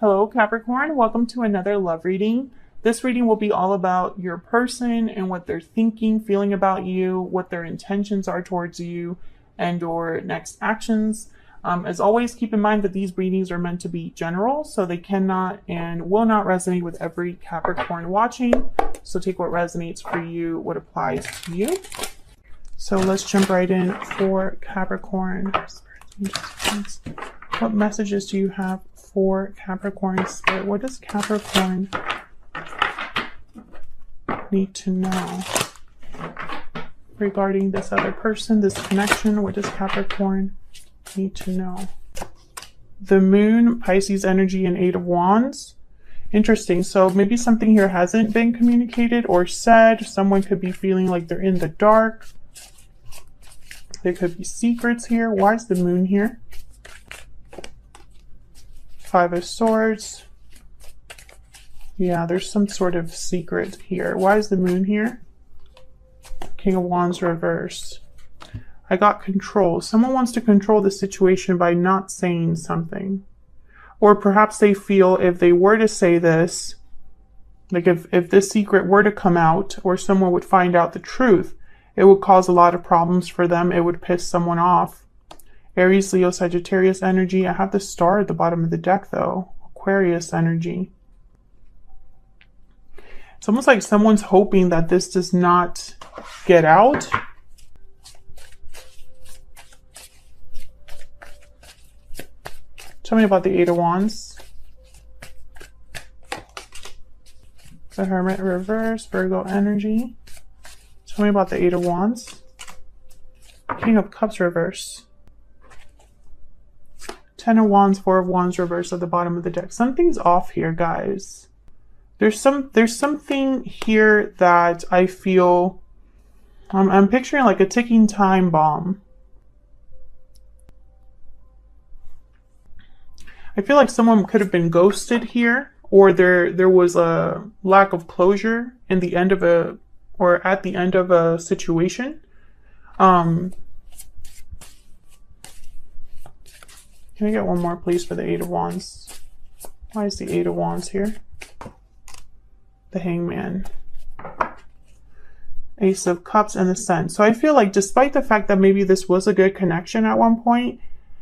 Hello Capricorn, welcome to another love reading. This reading will be all about your person and what they're thinking, feeling about you, what their intentions are towards you, and or next actions. As always, keep in mind that these readings are meant to be general, so they cannot and will not resonate with every Capricorn watching. So take what resonates for you, what applies to you. So let's jump right in for Capricorn. What messages do you have for Capricorn Spirit? What does Capricorn need to know regarding this other person, this connection? What does Capricorn need to know? The Moon, Pisces energy, and Eight of Wands. Interesting. So maybe something here hasn't been communicated or said. Someone could be feeling like they're in the dark. There could be secrets here. Why is the Moon here? Five of Swords. Yeah, there's some sort of secret here. Why is the Moon here? King of Wands reversed. I got control. Someone wants to control the situation by not saying something. Or perhaps they feel if they were to say this, like if this secret were to come out or someone would find out the truth, it would cause a lot of problems for them. It would piss someone off. Aries, Leo, Sagittarius energy. I have the Star at the bottom of the deck though. Aquarius energy. It's almost like someone's hoping that this does not get out. Tell me about the Eight of Wands. The Hermit reverse, Virgo energy. Tell me about the Eight of Wands. King of Cups reverse. Ten of Wands, Four of Wands reverse at the bottom of the deck. Something's off here, guys. There's something here that I feel I'm picturing like a ticking time bomb. I feel like someone could have been ghosted here, or there was a lack of closure in the end of at the end of a situation. Can I get one more, please, for the Eight of Wands? Why is the Eight of Wands here? The Hangman. Ace of Cups and the Sun. So I feel like despite the fact that maybe this was a good connection at one point,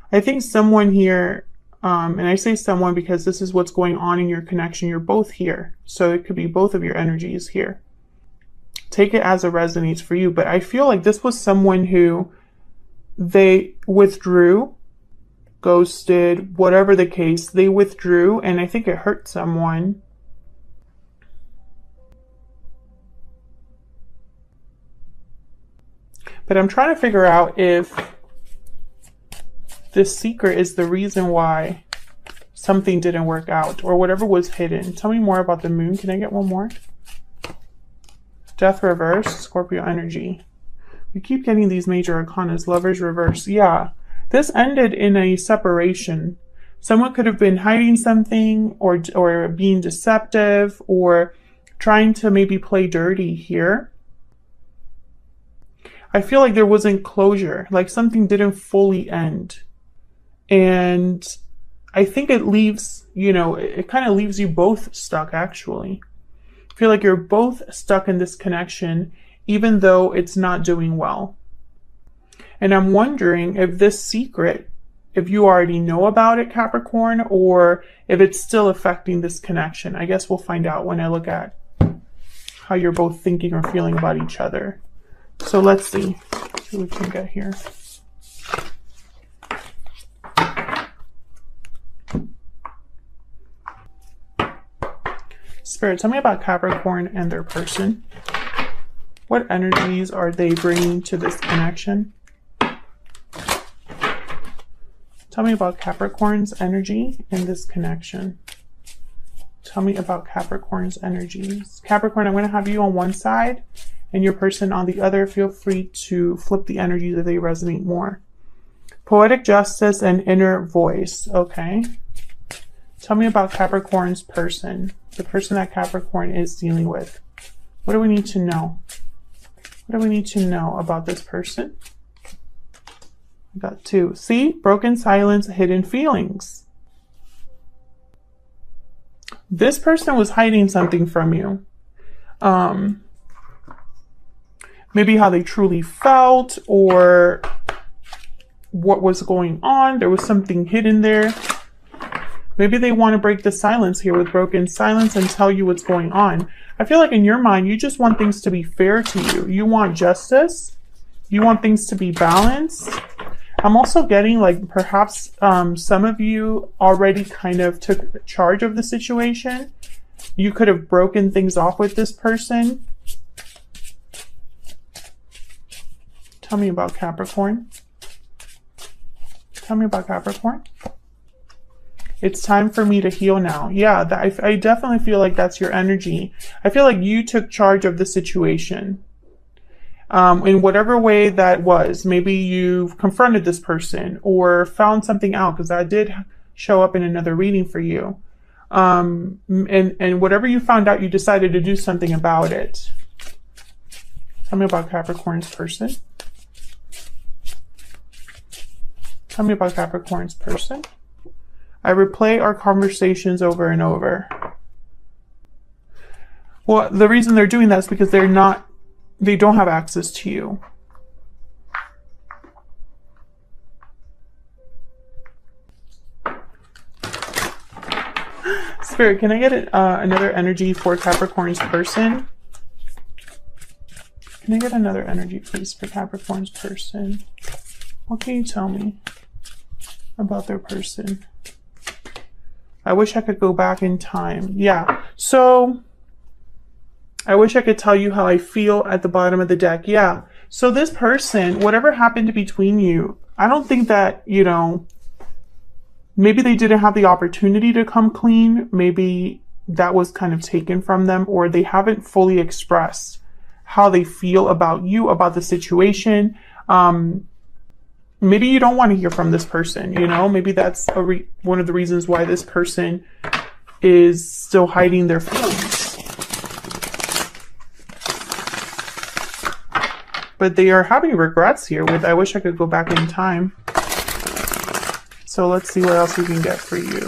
I think someone here, and I say someone because this is what's going on in your connection. You're both here. So it could be both of your energies here. Take it as it resonates for you. But I feel like this was someone who they withdrew, ghosted, whatever the case, they withdrew, and I think it hurt someone. But I'm trying to figure out if this secret is the reason why something didn't work out or whatever was hidden. Tell me more about the Moon. Can I get one more? Death reverse, Scorpio energy. We keep getting these major arcanas. Lovers reverse. Yeah. This ended in a separation. Someone could have been hiding something or being deceptive or trying to maybe play dirty here. I feel like there wasn't closure, like something didn't fully end. And I think it leaves, it kind of leaves you both stuck actually. I feel like you're both stuck in this connection, even though it's not doing well. And I'm wondering if this secret, if you already know about it, Capricorn, or if it's still affecting this connection. I guess we'll find out when I look at how you're both thinking or feeling about each other. So let's see what we can get here. Spirit, tell me about Capricorn and their person. What energies are they bringing to this connection? Tell me about Capricorn's energy in this connection. Tell me about Capricorn's energies. Capricorn, I'm going to have you on one side and your person on the other. Feel free to flip the energies if they resonate more. Poetic justice and inner voice. Okay. Tell me about Capricorn's person. The person that Capricorn is dealing with. What do we need to know? What do we need to know about this person? Got two. See? Broken silence, hidden feelings. This person was hiding something from you. Maybe how they truly felt or what was going on. There was something hidden there. Maybe they want to break the silence here with broken silence and tell you what's going on. I feel like in your mind, you just want things to be fair to you. You want justice. You want things to be balanced. I'm also getting like perhaps some of you already kind of took charge of the situation. You could have broken things off with this person. Tell me about Capricorn. Tell me about Capricorn. It's time for me to heal now. Yeah, I definitely feel like that's your energy. I feel like you took charge of the situation. In whatever way that was. Maybe you confronted this person or found something out, because that did show up in another reading for you. And whatever you found out, you decided to do something about it. Tell me about Capricorn's person. Tell me about Capricorn's person. I replay our conversations over and over. Well, the reason they're doing that is because they don't have access to you. Spirit, can I get another energy for Capricorn's person? Can I get another energy, please, for Capricorn's person? What can you tell me about their person? I wish I could go back in time. Yeah, so I wish I could tell you how I feel at the bottom of the deck. Yeah, so this person, whatever happened between you, I don't think that, you know, maybe they didn't have the opportunity to come clean. Maybe that was kind of taken from them, or they haven't fully expressed how they feel about you, about the situation. Maybe you don't want to hear from this person, you know? Maybe that's one of the reasons why this person is still hiding their feelings. But they are having regrets here with, I wish I could go back in time. So let's see what else we can get for you.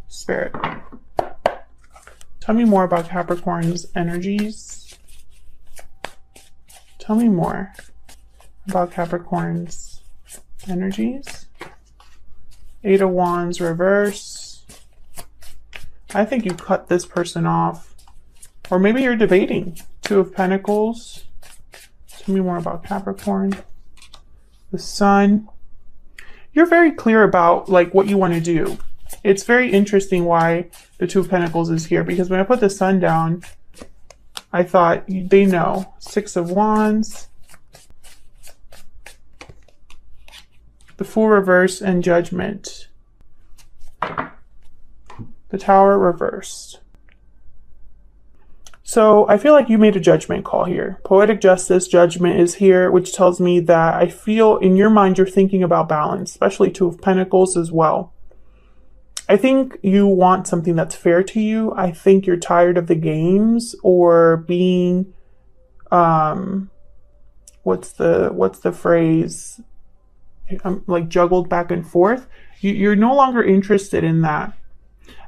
Spirit. Tell me more about Capricorn's energies. Tell me more about Capricorn's energies. Eight of Wands reverse. I think you cut this person off. Or maybe you're debating. Two of Pentacles. Tell me more about Capricorn. The Sun. You're very clear about like what you want to do. It's very interesting why the Two of Pentacles is here, because when I put the Sun down, I thought they know. Six of Wands. The Fool reverse and Judgment. The Tower reversed. So I feel like you made a judgment call here. Poetic Justice, Judgment is here, which tells me that I feel in your mind you're thinking about balance, especially Two of Pentacles as well. I think you want something that's fair to you. I think you're tired of the games or being, what's the phrase? Like juggled back and forth. You're no longer interested in that.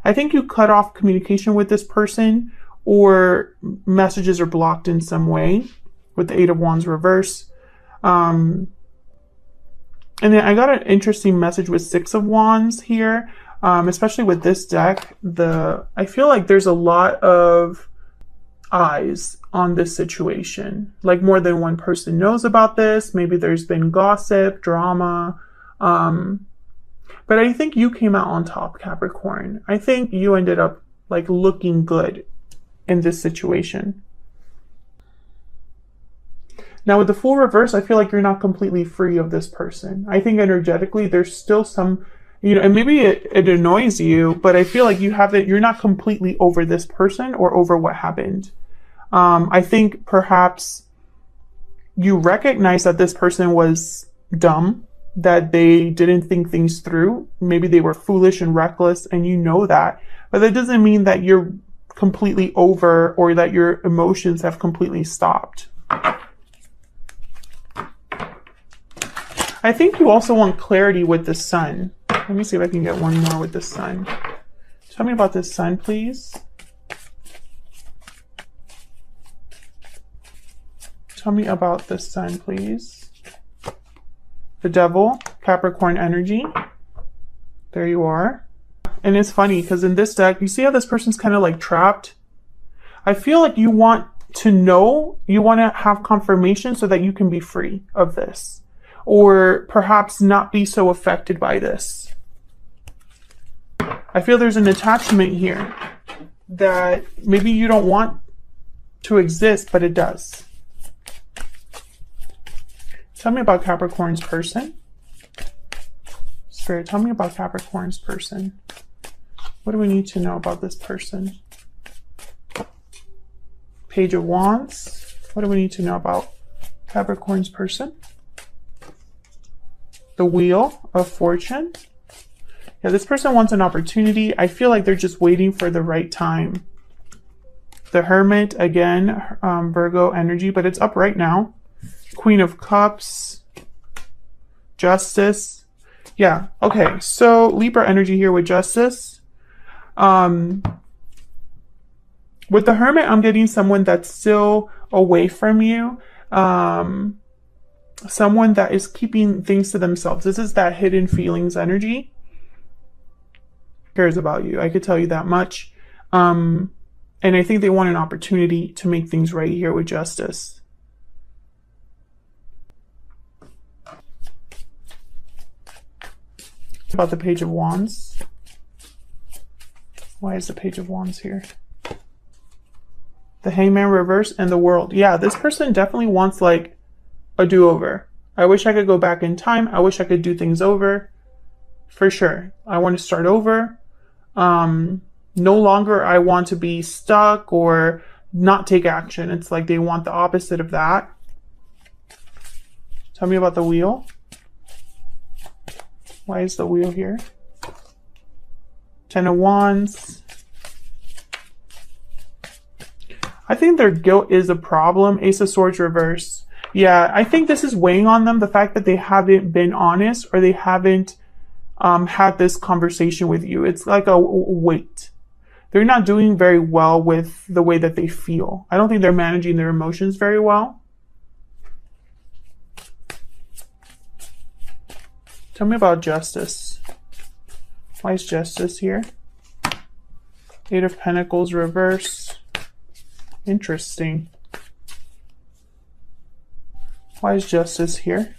I think you cut off communication with this person, or messages are blocked in some way with the Eight of Wands reverse. And then I got an interesting message with Six of Wands here, especially with this deck. I feel like there's a lot of eyes on this situation. Like more than one person knows about this. Maybe there's been gossip, drama. But I think you came out on top, Capricorn. I think you ended up like looking good in this situation. Now with the Fool reverse, I feel like you're not completely free of this person. I think energetically there's still some, you know, and maybe it annoys you, but I feel like you're not completely over this person or over what happened. I think perhaps you recognize that this person was dumb, that they didn't think things through. Maybe they were foolish and reckless, and you know that. But that doesn't mean that you're completely over or that your emotions have completely stopped. I think you also want clarity with the Sun. Let me see if I can get one more with the Sun. Tell me about this Sun, please. Tell me about the Sun, please. The Devil, Capricorn energy. There you are. And it's funny because in this deck, you see how this person's kind of like trapped? I feel like you want to know, you want to have confirmation so that you can be free of this. Or perhaps not be so affected by this. I feel there's an attachment here that maybe you don't want to exist, but it does. Tell me about Capricorn's person. Spirit, tell me about Capricorn's person. What do we need to know about this person? Page of Wands. What do we need to know about Capricorn's person? The Wheel of Fortune. Yeah, this person wants an opportunity. I feel like they're just waiting for the right time. The Hermit, again, Virgo energy, but it's up right now. Queen of Cups. Justice. Yeah, okay, so Libra energy here with Justice. With the Hermit, I'm getting someone that's still away from you. Someone that is keeping things to themselves. This is that hidden feelings energy. Cares about you. I could tell you that much. And I think they want an opportunity to make things right here with Justice. About the Page of Wands. Why is the Page of Wands here? The Hangman reverse and the World. Yeah, this person definitely wants like a do-over. I wish I could go back in time. I wish I could do things over. For sure. I want to start over. No longer I want to be stuck or not take action. It's like they want the opposite of that. Tell me about the Wheel. Why is the Wheel here? Ten of Wands. I think their guilt is a problem. Ace of Swords reverse. Yeah, I think this is weighing on them. The fact that they haven't been honest or they haven't had this conversation with you. It's like a weight. They're not doing very well with the way that they feel. I don't think they're managing their emotions very well. Tell me about Justice. Why is Justice here? Eight of Pentacles reverse. Interesting. Why is Justice here?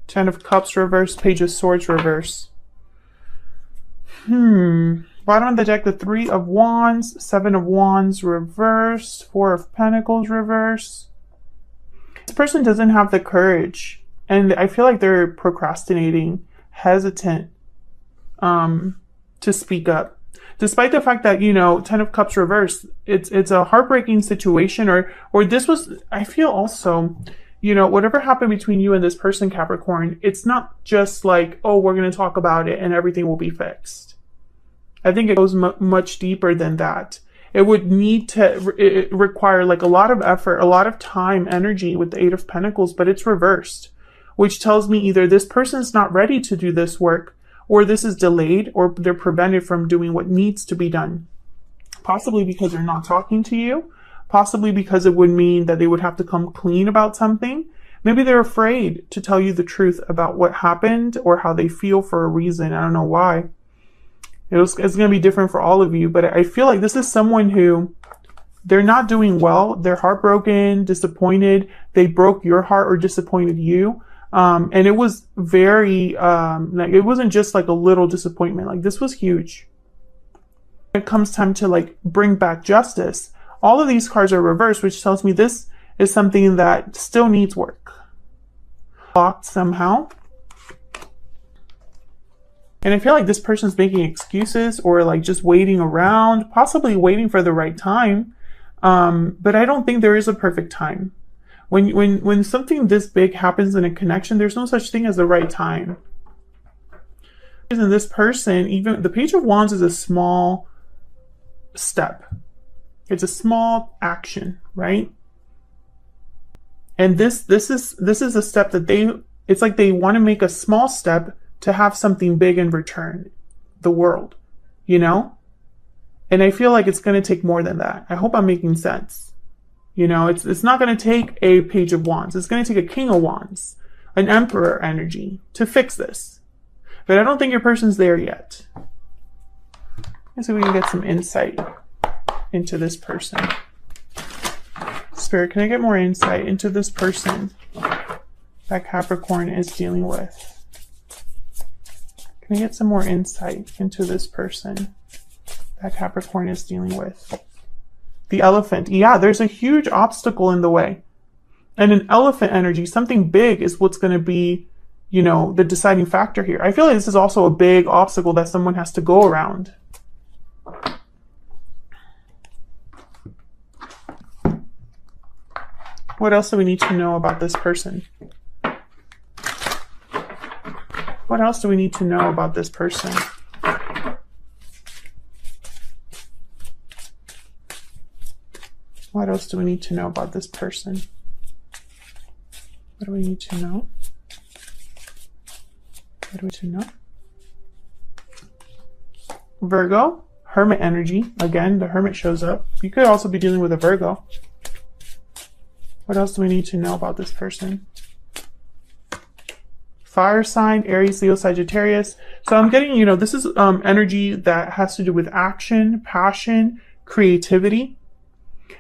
Ten of Cups reverse. Page of Swords reverse. Bottom of the deck, the Three of Wands. Seven of Wands reverse. Four of Pentacles reverse. This person doesn't have the courage, and I feel like they're procrastinating, hesitant to speak up. Despite the fact that, you know, Ten of Cups reverse, it's a heartbreaking situation, or this was, I feel also, you know, whatever happened between you and this person, Capricorn, it's not just like, oh, we're going to talk about it and everything will be fixed. I think it goes much deeper than that. It would need to require like a lot of effort, a lot of time, energy with the Eight of Pentacles, but it's reversed, which tells me either this person's not ready to do this work, or this is delayed, or they're prevented from doing what needs to be done. Possibly because they're not talking to you, possibly because it would mean that they would have to come clean about something. Maybe they're afraid to tell you the truth about what happened or how they feel for a reason. I don't know why. It's going to be different for all of you, but I feel like this is someone who, they're not doing well. They're heartbroken, disappointed. They broke your heart or disappointed you. And it was very, like, it wasn't just like a little disappointment. Like, this was huge. When it comes time to like bring back justice, all of these cards are reversed, which tells me this is something that still needs work. Locked somehow. And I feel like this person's making excuses or like just waiting around, possibly waiting for the right time. But I don't think there is a perfect time. When something this big happens in a connection, there's no such thing as the right time. And this person, even the Page of Wands is a small step. It's a small action, right? And this is a step that it's like they want to make a small step to have something big in return, the world, you know? And I feel like it's going to take more than that. I hope I'm making sense. You know, it's not going to take a Page of Wands. It's going to take a King of Wands, an Emperor energy to fix this. But I don't think your person's there yet. Let's see if we can get some insight into this person. Spirit, can I get more insight into this person that Capricorn is dealing with? Can I get some more insight into this person that Capricorn is dealing with? The Elephant. Yeah, there's a huge obstacle in the way. And an elephant energy, something big is what's going to be, you know, the deciding factor here. I feel like this is also a big obstacle that someone has to go around. What else do we need to know about this person? What else do we need to know about this person? What else do we need to know about this person? What do we need to know? What do we need to know? Virgo, Hermit energy. Again, the Hermit shows up. You could also be dealing with a Virgo. What else do we need to know about this person? Fire sign, Aries, Leo, Sagittarius. So I'm getting, you know, this is energy that has to do with action, passion, creativity.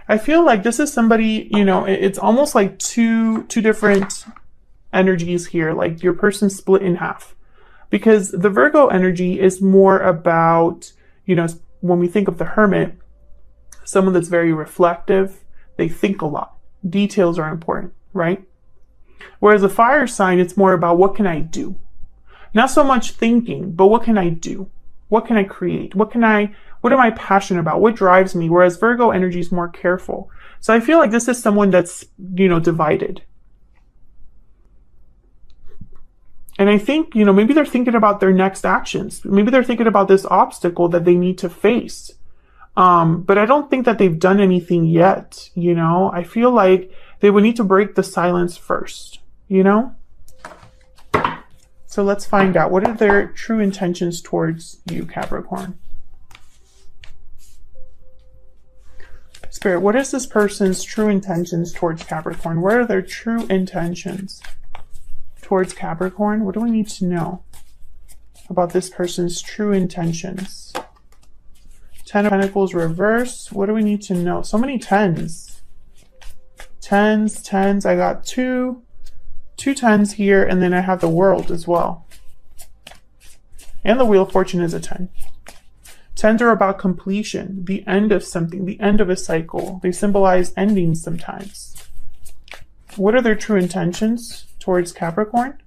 I feel like this is somebody, you know, it's almost like two different energies here, like your person split in half. Because the Virgo energy is more about, you know, when we think of the Hermit, someone that's very reflective, they think a lot. Details are important, right? Whereas a fire sign, it's more about what can I do? Not so much thinking, but what can I do? What can I create? What am I passionate about? What drives me? Whereas Virgo energy is more careful. So I feel like this is someone that's, you know, divided. And I think, you know, maybe they're thinking about their next actions. Maybe they're thinking about this obstacle that they need to face. But I don't think that they've done anything yet, you know? I feel like they would need to break the silence first, you know? So let's find out. What are their true intentions towards you, Capricorn? Spirit, what is this person's true intentions towards Capricorn? What are their true intentions towards Capricorn? What do we need to know about this person's true intentions? Ten of Pentacles reverse. What do we need to know? So many tens. Tens. I got two tens here, and then I have the World as well. And the Wheel of Fortune is a 10. Tens are about completion, the end of something, the end of a cycle. They symbolize endings sometimes. What are their true intentions towards Capricorn?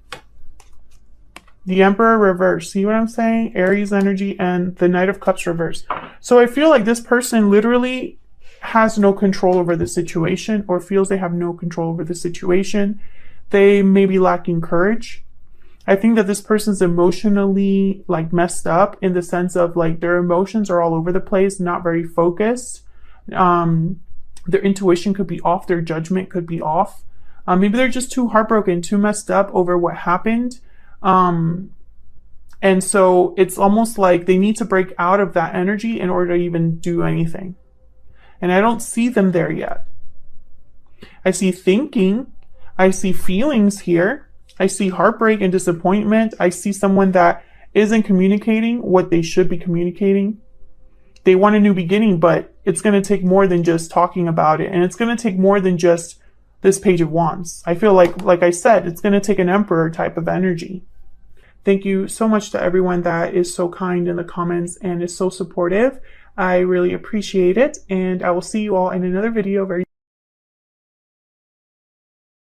The Emperor reverse. See what I'm saying? Aries energy and the Knight of Cups reverse. So I feel like this person literally has no control over the situation, or feels they have no control over the situation. They may be lacking courage. I think that this person's emotionally like messed up in the sense of like their emotions are all over the place, not very focused. Their intuition could be off. Their judgment could be off. Maybe they're just too heartbroken, too messed up over what happened. And so it's almost like they need to break out of that energy in order to even do anything. And I don't see them there yet. I see thinking. I see feelings here. I see heartbreak and disappointment. I see someone that isn't communicating what they should be communicating. They want a new beginning, but it's going to take more than just talking about it. And it's going to take more than just this Page of Wands. I feel like I said, it's going to take an Emperor type of energy. Thank you so much to everyone that is so kind in the comments and is so supportive. I really appreciate it. And I will see you all in another video very